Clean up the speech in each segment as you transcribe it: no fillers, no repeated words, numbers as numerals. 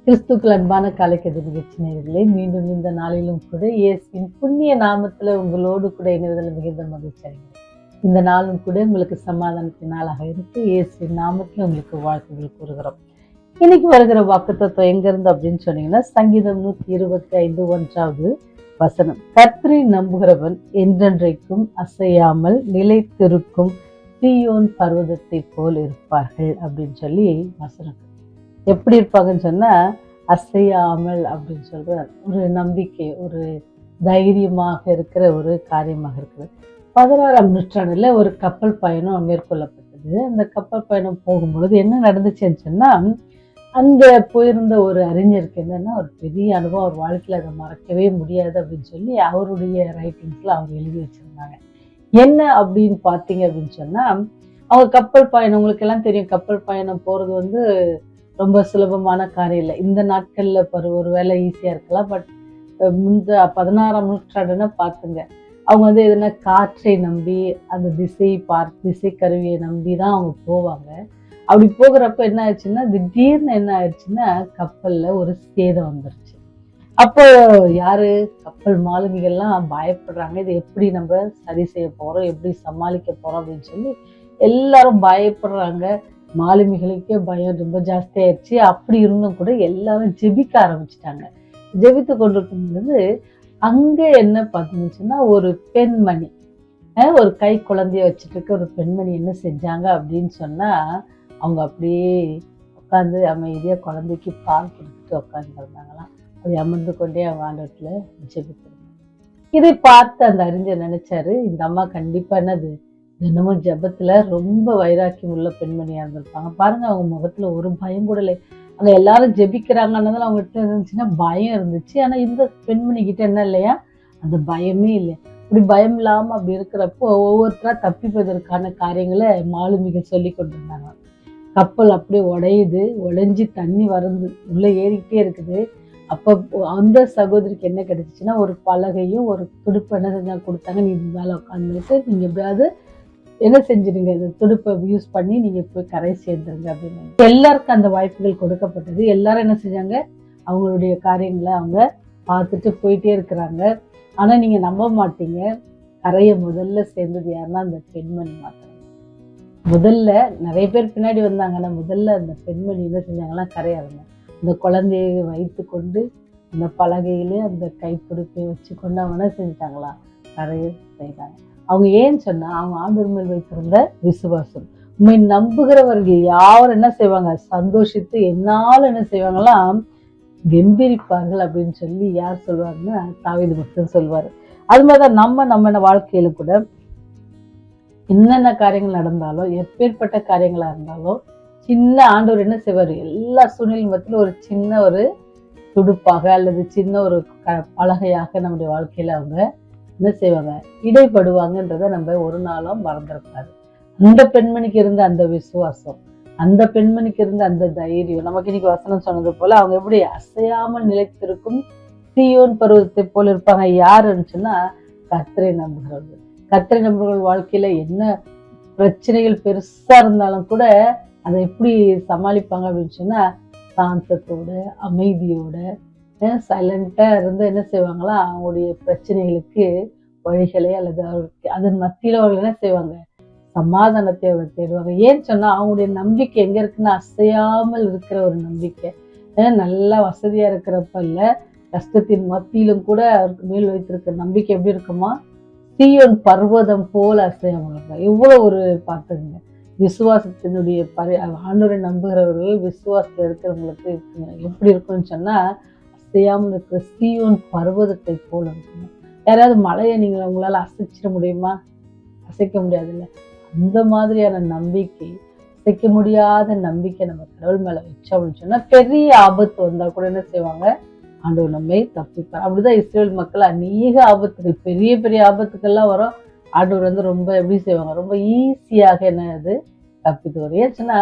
கிறிஸ்துக்கள் அன்பான காலைக்கதை நிகழ்ச்சி நேயர்களே, மீண்டும் இந்த நாளிலும் கூட இயேசுவின் புண்ணிய நாமத்துல உங்களோடு கூட இணைவதில் மிகுந்த மகிழ்ச்சி அடைகிறேன். இந்த நாளும் கூட உங்களுக்கு சமாதானத்தின் நாளாக இருக்கு. இயேசுவின் நாமத்துல உங்களுக்கு வாழ்த்துக்கள் கூறுகிறோம். இன்னைக்கு வருகிற வாக்குத்தத்தம் எங்க இருந்து அப்படின்னு சொன்னீங்கன்னா, சங்கீதம் 125 வசனம். கர்த்தரை நம்புகிறவன் என்றென்றைக்கும் அசையாமல் நிலைத்திருக்கும் சீயோன் பர்வதத்தை போல் இருப்பார்கள் அப்படின்னு சொல்லி வசனம். எப்படி இருப்பாங்கன்னு சொன்னா, அசையாமல் அப்படின்னு சொல்ற ஒரு நம்பிக்கை, ஒரு தைரியமாக இருக்கிற ஒரு காரியமாக இருக்குது. 16ஆம் நூற்றாண்டுல ஒரு கப்பல் பயணம் மேற்கொள்ளப்பட்டது. அந்த கப்பல் பயணம் போகும்பொழுது என்ன நடந்துச்சுன்னு சொன்னா, அங்க போயிருந்த ஒரு அறிஞருக்கு என்னன்னா, ஒரு பெரிய அனுபவம், அவர் வாழ்க்கையில அதை மறக்கவே முடியாது அப்படின்னு சொல்லி அவருடைய ரைட்டிங்ஸ்ல அவர் எழுதி வச்சிருந்தாங்க. என்ன அப்படின்னு பார்த்தீங்க அப்படின்னு சொன்னா, அவங்க கப்பல் பயணம், உங்களுக்கு எல்லாம் தெரியும், கப்பல் பயணம் போறது ரொம்ப சுலபமான காரியம் இல்லை. இந்த நாட்கள்ல ஒரு வேலை ஈஸியா இருக்கலாம். பட் முந்த 16ஆம் நூற்றாண்டுன்னா பார்த்துங்க, அவங்க எதுனா காற்றை நம்பி, அந்த திசை கருவியை நம்பி தான் அவங்க போவாங்க. அப்படி போகிறப்ப என்ன ஆயிடுச்சுன்னா, திடீர்னு என்ன ஆயிடுச்சுன்னா, கப்பல்ல ஒரு சேதம் வந்துருச்சு. அப்போ யாரு, கப்பல் மாலுமிகள்லாம் பயப்படுறாங்க. இதை எப்படி நம்ம சரி செய்ய போறோம், எப்படி சமாளிக்க போறோம் அப்படின்னு சொல்லி எல்லாரும் பயப்படுறாங்க. மாலுமிகளுக்கே பயம் ரொம்ப ஜாஸ்தி ஆயிடுச்சு. அப்படி இருந்தும் கூட எல்லாரும் ஜெபிக்க ஆரம்பிச்சுட்டாங்க. ஜெபித்து கொண்டிருக்கும் பொழுது அங்க என்ன பார்த்துச்சுன்னா, ஒரு பெண்மணி, ஒரு கை குழந்தைய வச்சுட்டு இருக்க ஒரு பெண்மணி என்ன செஞ்சாங்க அப்படின்னு சொன்னா, அவங்க அப்படியே உட்காந்து அமைதியா குழந்தைக்கு பால் கொடுத்துட்டு உட்காந்து இருந்தாங்களாம். அப்படி அமர்ந்து கொண்டே அவங்க ஆண்டவத்துல ஜெபித்திருந்தாங்க. இதை பார்த்து அந்த அறிஞர் நினைச்சாரு, இந்த அம்மா கண்டிப்பா என்னது தினமும் ஜபத்துல ரொம்ப வைராக்கியம் உள்ள பெண்மணியா இருந்திருப்பாங்க. பாருங்க, அவங்க முகத்துல ஒரு பயம் கூட இல்லை. அங்க எல்லாரும் ஜெபிக்கிறாங்கன்னதால அவங்க கிட்ட இருந்துச்சுன்னா பயம் இருந்துச்சு. ஆனா இந்த பெண்மணி கிட்ட என்ன இல்லையா, அந்த பயமே இல்லை. அப்படி பயம் இல்லாம அப்படி இருக்கிறப்போ ஒவ்வொருத்தரா தப்பிப்பதற்கான காரியங்களை மாலுமிகள் சொல்லி கொண்டிருந்தாங்க. கப்பல் அப்படியே உடைஞ்சு தண்ணி வருது, உள்ள ஏறிக்கிட்டே இருக்குது. அப்ப அந்த சகோதரிக்கு என்ன கிடைச்சிச்சுன்னா, ஒரு பலகையும் ஒரு துடுப்பு என்ன செஞ்சா கொடுத்தாங்க. நீ மேல உட்காந்துட்டு நீங்க எப்படியாவது என்ன செஞ்சிருங்க, இந்த துடுப்பை யூஸ் பண்ணி நீங்க போய் கரை சேர்ந்துருங்க அப்படின்னு எல்லாருக்கும் அந்த வாய்ப்புகள் கொடுக்கப்பட்டது. எல்லாரும் என்ன செஞ்சாங்க, அவங்களுடைய காரியங்களை அவங்க பார்த்துட்டு போயிட்டே இருக்கிறாங்க. ஆனா நீங்க நம்ப மாட்டீங்க, கரையை முதல்ல சேர்ந்தது யாருன்னா அந்த பெண்மணி மாத்திரம். முதல்ல நிறைய பேர் பின்னாடி வந்தாங்க. ஆனா முதல்ல அந்த பெண்மணி என்ன செஞ்சாங்கன்னா, கரையாருங்க. அந்த குழந்தையை வைத்து கொண்டு அந்த பலகையிலே அந்த கைப்பிடிப்பை வச்சு கொண்டு அவங்க என்ன செஞ்சிட்டாங்களா, கரையை செய்தாங்க. அவங்க ஏன்னு சொன்னா, அவங்க ஆண்டவர் மேல் வைத்திருந்த விசுவாசம். உண்மை நம்புகிறவர்கள் யாரும் என்ன செய்வாங்க, சந்தோஷித்து என்னாலும் என்ன செய்வாங்களாம், கெம்பீரிப்பார்கள் அப்படின்னு சொல்லி யார் சொல்லுவாருன்னா, தாவீது பக்தன் சொல்வாரு. அது மாதிரிதான் நம்ம வாழ்க்கையில கூட என்னென்ன காரியங்கள் நடந்தாலும், எப்பேற்பட்ட காரியங்களா இருந்தாலும், சின்ன ஆண்டவர் என்ன செய்வாரு, எல்லா சூழ்நிலையும் மத்தியில ஒரு சின்ன ஒரு துடுப்பாக அல்லது சின்ன ஒரு பலகையாக நம்முடைய வாழ்க்கையில அவங்க என்ன செய்வாங்க, இடைப்படுவாங்கன்றத நம்ம ஒரு நாளும் மறந்துடக்கூடாது. அந்த பெண்மணிக்கு இருந்த அந்த விசுவாசம், அந்த பெண்மணிக்கு இருந்த அந்த தைரியம், நமக்கு இன்னைக்கு வசனம் சொன்னது போல அவங்க எப்படி அசையாமல் நிலைத்திருக்கும் சீயோன் பருவத்தை போல இருப்பாங்க. யாருன்னு சொன்னா, கர்த்தரை நம்புகிறவர்கள். கர்த்தரை நம்புகிறவர்கள் வாழ்க்கையில என்ன பிரச்சனைகள் பெருசா இருந்தாலும் கூட அதை எப்படி சமாளிப்பாங்க அப்படின்னு சொன்னா, சாந்தத்தோட, அமைதியோட, சைலண்டா இருந்து என்ன செய்வாங்களா, அவங்களுடைய பிரச்சனைகளுக்கு வழிகளை அல்லது அவருக்கு அதன் மத்தியில அவர்கள் என்ன செய்வாங்க, சமாதானத்தை அவர் தேடுவாங்க. ஏன்னு சொன்னா, அவங்களுடைய நம்பிக்கை எங்க இருக்குன்னா, அசையாமல் இருக்கிற ஒரு நம்பிக்கை. நல்லா வசதியா இருக்கிறப்ப இல்ல, கஷ்டத்தின் மத்தியிலும் கூட அவருக்கு மேல் வைத்திருக்கிற நம்பிக்கை எப்படி இருக்குமா, சீயோன் பர்வதம் போல அசையாமல் இருக்கும். இவ்வளவு ஒரு பார்த்துங்க, விசுவாசத்தினுடைய ஆண்டவரை நம்புகிறவர்கள், விசுவாசத்துல இருக்கிறவங்களுக்கு எப்படி இருக்குன்னு சொன்னா, அசையாமல் இருக்கிற சீயோன் பர்வதத்தை போல இருக்கணும். யாராவது மலையை நீங்க உங்களால அசைச்சிட முடியுமா, அசைக்க முடியாது இல்லை. அந்த மாதிரியான நம்பிக்கை, அசைக்க முடியாத நம்பிக்கை நம்ம கடவுள் மேல வச்சோம் அப்படின்னு சொன்னா, பெரிய ஆபத்து வந்தா கூட என்ன செய்வாங்க, ஆண்டவர் நம்மை தப்பிப்பார். அப்படிதான் இஸ்ரேல் மக்கள் அநேக ஆபத்துகள், பெரிய பெரிய ஆபத்துக்கள்லாம் வரும். ஆண்டவர் ரொம்ப எப்படி செய்வாங்க, ரொம்ப ஈஸியாக என்னது தப்பித்து வரும். ஏன்னு சொன்னா,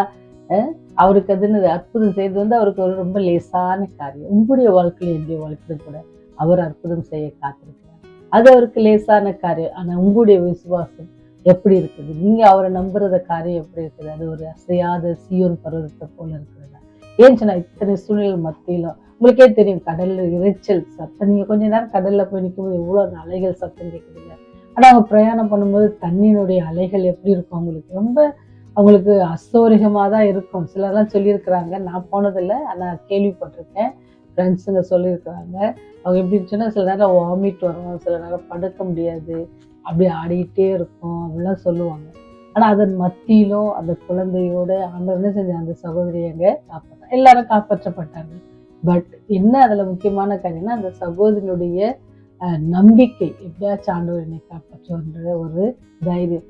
அவருக்கு அதுன்னு அற்புதம் செய்து அவருக்கு ஒரு ரொம்ப லேசான காரியம். உங்களுடைய வாழ்க்கையில, என்னுடைய வாழ்க்கையில கூட அவர் அற்புதம் செய்ய காத்திருக்கிறார். அது அவருக்கு லேசான காரியம். ஆனா உங்களுடைய விசுவாசம் எப்படி இருக்குது, நீங்க அவரை நம்புறத காரியம் எப்படி இருக்குது, அது ஒரு அசையாத சீயோன் பர்வதத்தை போல இருக்கிறதா, ஏன் சொன்னா இத்தனை சூழ்நிலை மத்தியிலும் உங்களுக்கே தெரியும் கடல்ல இரைச்சல் சத்தம், நீங்க கொஞ்ச நேரம் கடல்ல போய் நிற்கும்போது எவ்வளவு அலைகள் சத்தம் கேட்குதுங்க. ஆனா அவங்க பிரயாணம் பண்ணும்போது தண்ணியினுடைய அலைகள் எப்படி இருக்கும் அவங்களுக்கு அசௌகரியமா தான் இருக்கும். சிலர்லாம் சொல்லியிருக்கிறாங்க, நான் போனதில்லை ஆனா கேள்விப்பட்டிருக்கேன், ஃப்ரெண்ட்ஸுங்க சொல்லியிருக்கிறாங்க. அவங்க எப்படி இருந்துச்சுன்னா சில நேரம் வாமிட் வரும், சில நேரம் படுக்க முடியாது, அப்படியே ஆடிக்கிட்டே இருக்கும் அப்படிலாம் சொல்லுவாங்க. ஆனா அதன் மத்தியிலும் அந்த குழந்தையோட ஆண்டவர் என்ன செஞ்ச அந்த சகோதரியை அங்க காப்பாற்ற எல்லாரும் காப்பாற்றப்பட்டாங்க. பட் என்ன அதுல முக்கியமான காரியம்னா அந்த சகோதரியுடைய நம்பிக்கை, எப்படியாச்சும் ஆண்டவர் என்னை காப்பாற்றுன்ற ஒரு தைரியம்,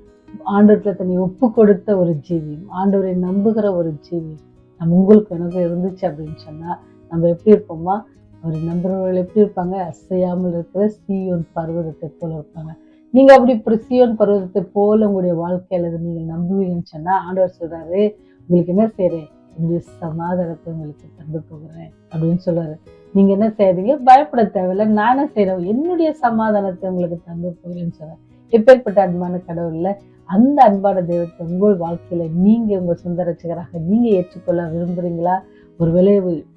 ஆண்டவர்கிட்ட தன்னை ஒப்பு கொடுத்த ஒரு ஜீவியம், ஆண்டவரை நம்புகிற ஒரு ஜீவியம் நம்ம உங்களுக்கு எனக்கு இருந்துச்சு அப்படின்னு சொன்னா நம்ம எப்படி இருப்போமா, அவர் நம்புறவர்கள் எப்படி இருப்பாங்க, அசையாமல் இருக்கிற சீயோன் பர்வதத்தை போல இருப்பாங்க. நீங்க அப்படி சீயோன் பர்வதத்தை போல உங்களுடைய வாழ்க்கையில நீங்க நம்புவீங்கன்னு சொன்னா ஆண்டவர் சொல்றாரு, உங்களுக்கு என்ன செய்றேன், என்னுடைய சமாதானத்தை உங்களுக்கு தந்து போகிறேன் அப்படின்னு சொல்றாரு. நீங்க என்ன செய்யறீங்க, பயப்பட தேவையில்லை, நானே செய்யறேன், என்னுடைய சமாதானத்தை உங்களுக்கு தந்து போகிறேன்னு சொல்றேன். எப்பேற்பட்ட அன்பான கடவுள்ல அந்த அன்பான தெய்வத்தை உங்கள் வாழ்க்கையில நீங்க உங்க சொந்த ரட்சகராக நீங்க ஏற்றுக்கொள்ள விரும்புறீங்களா? ஒருவேளை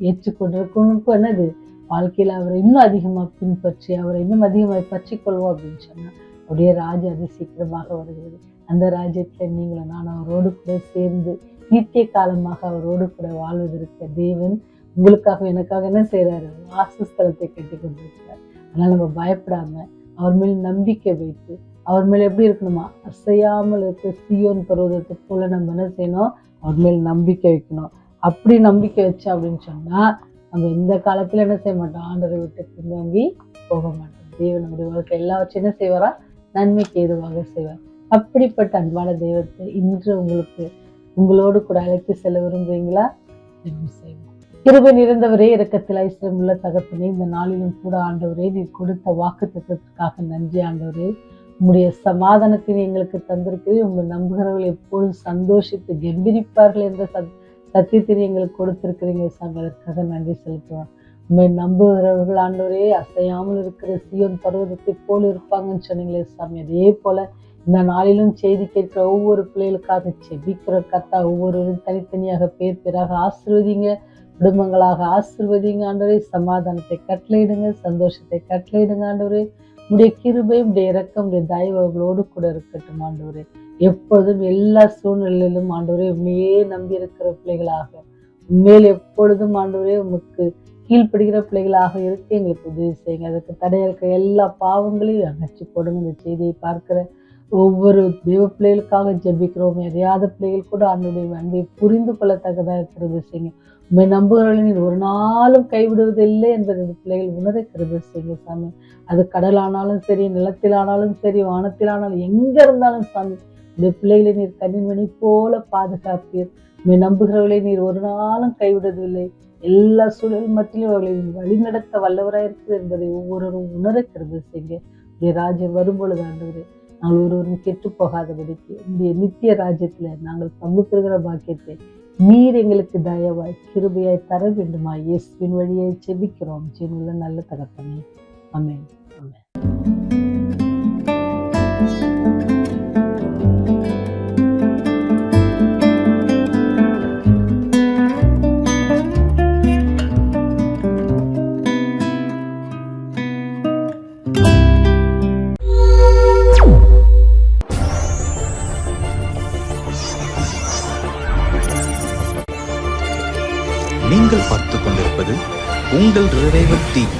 ஏற்றுக்கொண்டிருக்கணும் என்னது வாழ்க்கையில அவரை இன்னும் அதிகமா பின்பற்றி அவரை இன்னும் அதிகமாக பற்றி கொள்வோம் அப்படின்னு சொன்னா அவருடைய ராஜ்யம் அது சீக்கிரமாக வருகிறது. அந்த ராஜ்யத்துல நீங்களும் நான் அவரோடு கூட சேர்ந்து நித்திய காலமாக அவரோடு கூட வாழ்வதற்கு தேவன் உங்களுக்காக எனக்காக என்ன செய்யறாரு, வாசஸ்தலத்தை கட்டி கொண்டிருக்கிறார். அதனால நம்ம பயப்படாம அவர் மேல் நம்பிக்கை வைத்து அவர் மேல எப்படி இருக்கணுமா, அசையாமல் இருக்க சீயோன் பர்வதத்தை போல நம்ம என்ன செய்யணும், அவர் மேல் நம்பிக்கை வைக்கணும். அப்படி நம்பிக்கை வச்சா அப்படின்னு சொன்னா நம்ம எந்த காலத்துல என்ன செய்ய மாட்டோம், ஆண்டரை விட்டு பின்வாங்கி போக மாட்டோம். தேவன் நம்முடைய வாழ்க்கை எல்லாவற்றையும் என்ன செய்வாரா, நன்மைக்கு ஏதுவாக செய்வார். அப்படிப்பட்ட அன்பான தெய்வத்தை இன்று உங்களோடு கூட அழைத்து செல்ல விரும்புறீங்களா? செய்வோம். கிருபை நிறைந்தவரே, இரக்கத்தில் ஐஸ்வரமுள்ள தகப்பனே, இந்த நாளிலும் கூட ஆண்டவரே நீர் கொடுத்த வாக்குத்தத்தத்திற்காக நன்றி ஆண்டவரே. உங்களுடைய சமாதானத்தை எங்களுக்கு தந்திருக்கிறீர்கள். உங்கள் நம்புகிறவர்கள் எப்போதும் சந்தோஷித்து கெம்பீரிப்பார்கள் என்ற சத்தியத்தை எங்களுக்கு கொடுத்திருக்கிறீங்க சாமி, அதற்காக நன்றி செலுத்துவோம். உண்மை நம்புகிறவர்கள் ஆண்டவரே அசையாமல் இருக்கிற சீயோன் பர்வதத்தை போல இருப்பாங்கன்னு சொன்னீங்களே சாமி, அதே போல இந்த நாளிலும் செய்தி கேட்கிற ஒவ்வொரு பிள்ளைகளுக்காக செபிக்கிற கர்த்தா ஒவ்வொருவரும் தனித்தனியாக பேர் பேராக ஆசீர்வதிங்க, குடும்பங்களாக ஆசீர்வதிங்க ஆண்டவரே. சமாதானத்தை கட்டளையிடுங்க, சந்தோஷத்தை கட்டளையிடுங்க ஆண்டவரே. உடைய கிருபை, உடைய இரக்கம், உடைய தயவு அவர்களோடு கூட இருக்கட்டும் ஆண்டவரே. எப்பொழுதும் எல்லா சூழ்நிலையிலும் ஆண்டவரே உண்மையே நம்பி இருக்கிற பிள்ளைகளாக, உண்மையில் எப்பொழுதும் ஆண்டவரே உமக்கு கீழ்ப்படுகிற பிள்ளைகளாக இருக்க எங்களுக்கு உதவி செய்யுங்க. அதுக்கு தடையா இருக்கிற எல்லா பாவங்களையும் அகற்றி போடுங்க. இந்த செய்தியை பார்க்கிற ஒவ்வொரு தெய்வ பிள்ளைகளுக்காக ஜெபிக்கிறோம். அறியாத பிள்ளைகள் கூட ஆண்டவருடைய அன்பை புரிந்து கொள்ளத்தக்கதாக இருக்கிறது செய்யுங்க. உண்மை நம்புகிறவர்களை நீர் ஒரு நாளும் கைவிடுவதில்லை என்பதை இந்த பிள்ளைகள் உணர கிருபை செய்யுங்க சாமி. அது கடலானாலும் சரி, நிலத்திலானாலும் சரி, வானத்திலானாலும் எங்க இருந்தாலும் சாமி, இந்த பிள்ளைகளை நீர் கண்ணின்மணி போல பாதுகாப்பீர். உண்மை நம்புகிறவர்களை நீர் ஒரு நாளும் கைவிடுவதில்லை. எல்லா சூழல் மத்தியிலும் அவர்களை வழிநடத்த வல்லவராக இருக்குது என்பதை ஒவ்வொருவரும் உணர கிருபை செய்யுங்க. உடைய ராஜ்யம் வரும்பொழுது ஆண்டவரே நாங்கள் ஒருவரும் கெட்டு போகாதபடிக்கு உடைய நித்திய ராஜ்யத்துல நாங்கள் பங்கு பெறுகிற பாக்கியத்தை நீர் எங்களுக்கு தயவாய் கிருபையாய் தர வேண்டுமா இயேசுவின் வழியை செபிக்கிறோம் ஜீவனுள்ள நல்ல தகப்பனே. ஆமென். ஆமென். நீங்கள் பார்த்துக் கொண்டிருப்பது உங்கள் ரிவைவல் டிவி.